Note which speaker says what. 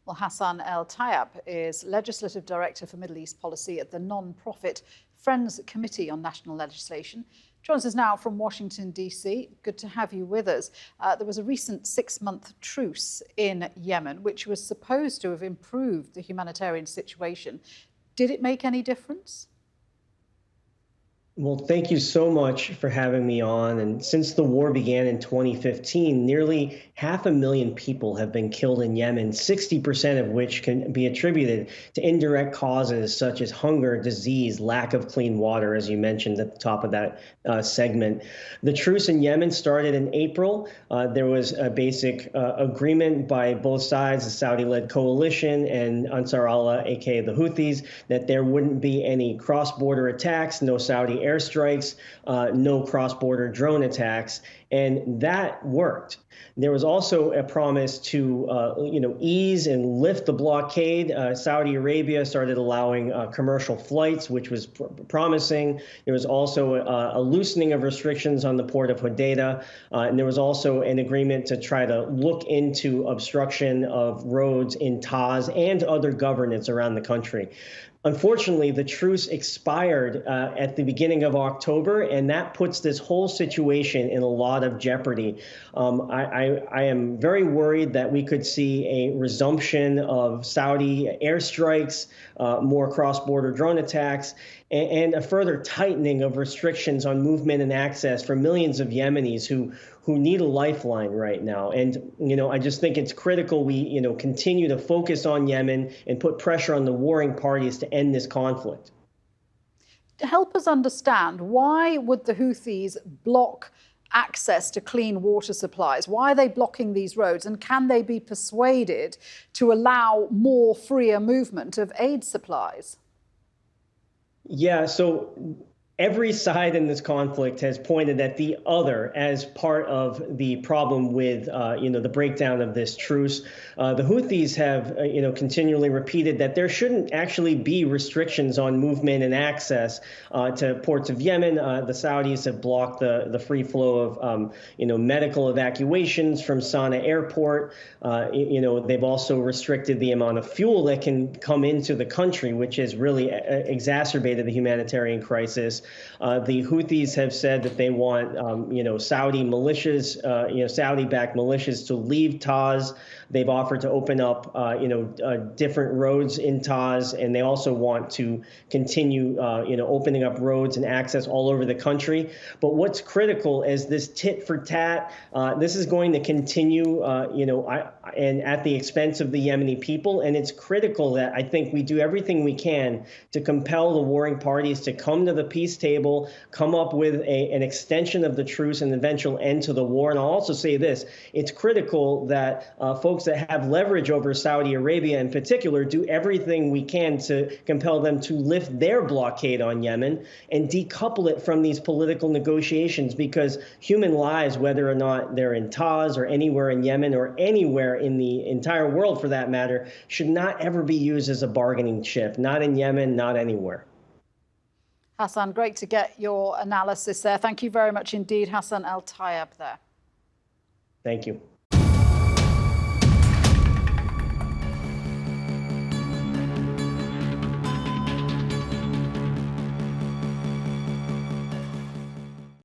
Speaker 1: Well, Hassan el Tayyab is Legislative Director for Middle East Policy at the non-profit Friends Committee on National Legislation. Joins us now from Washington, D.C. Good to have you with us. There was a recent 6-month truce in Yemen, which was supposed to have improved the humanitarian situation. Did it make any difference?
Speaker 2: Well, thank you so much for having me on. And since the war began in 2015, nearly 500,000 people have been killed in Yemen, 60% of which can be attributed to indirect causes such as hunger, disease, lack of clean water, as you mentioned at the top of that segment. The truce in Yemen started in April. There was a basic agreement by both sides, the Saudi-led coalition and Ansar Allah, aka the Houthis, that there wouldn't be any cross-border attacks, no Saudi airstrikes, no cross-border drone attacks, and that worked. There was also a promise to, ease and lift the blockade. Saudi Arabia started allowing commercial flights, which was promising. There was also a loosening of restrictions on the port of Hodeidah, and there was also an agreement to try to look into obstruction of roads in Taz and other governorates around the country. Unfortunately, the truce expired at the beginning of October, and that puts this whole situation in a lot of jeopardy. I am very worried that we could see a resumption of Saudi airstrikes, more cross-border drone attacks, and a further tightening of restrictions on movement and access for millions of Yemenis who need a lifeline right now. And, I just think it's critical we, continue to focus on Yemen and put pressure on the warring parties to end this conflict.
Speaker 1: To help us understand, why would the Houthis block access to clean water supplies? Why are they blocking these roads? And can they be persuaded to allow more freer movement of aid supplies?
Speaker 2: Yeah, so every side in this conflict has pointed at the other as part of the problem with, the breakdown of this truce. The Houthis have, continually repeated that there shouldn't actually be restrictions on movement and access to ports of Yemen. The Saudis have blocked the free flow of, medical evacuations from Sana'a airport. They've also restricted the amount of fuel that can come into the country, which has really exacerbated the humanitarian crisis. The Houthis have said that they want, Saudi militias, Saudi-backed militias to leave Taz. They've offered to open up, different roads in Taz, and they also want to continue, opening up roads and access all over the country. But what's critical is this tit for tat. This is going to continue, and at the expense of the Yemeni people. And it's critical that I think we do everything we can to compel the warring parties to come to the peace table, come up with an extension of the truce and eventual end to the war. And I'll also say this, it's critical that folks that have leverage over Saudi Arabia in particular do everything we can to compel them to lift their blockade on Yemen and decouple it from these political negotiations, because human lives, whether or not they're in Taz or anywhere in Yemen or anywhere in the entire world for that matter, should not ever be used as a bargaining chip, not in Yemen, not anywhere.
Speaker 1: Hassan, great to get your analysis there. Thank you very much indeed, Hassan el Tayyab there.
Speaker 2: Thank you.